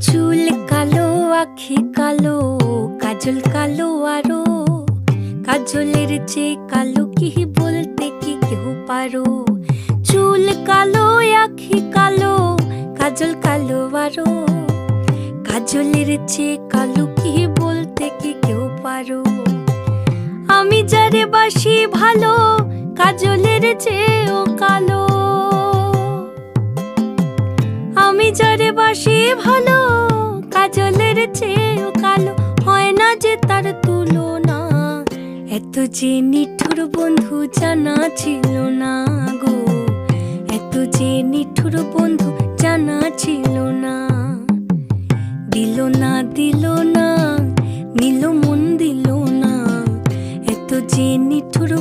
চুল কালো, আখি কালো, কাজল কালো আরো। কাজলের চেয়ে কালো কি বলতে কি কেউ পারো? চুল কালো, আখি কালো, কাজল কালো আরো। কাজলের চেয়ে কালো কি বলতে কি কেউ পারো? আমি যারে বাসি ভালো, কাজলের চেয়েও কালো। আমি যারে বাসি ভালো, কাজলের চেয়েও কালো। হয় না যে তার তুলনা, এত যে নিঠুর বন্ধু জানা ছিল না গো। এত যে নিঠুর বন্ধু জানা ছিল না। দিল না, দিল না, নিল মন দিল না। এত যে নিঠুর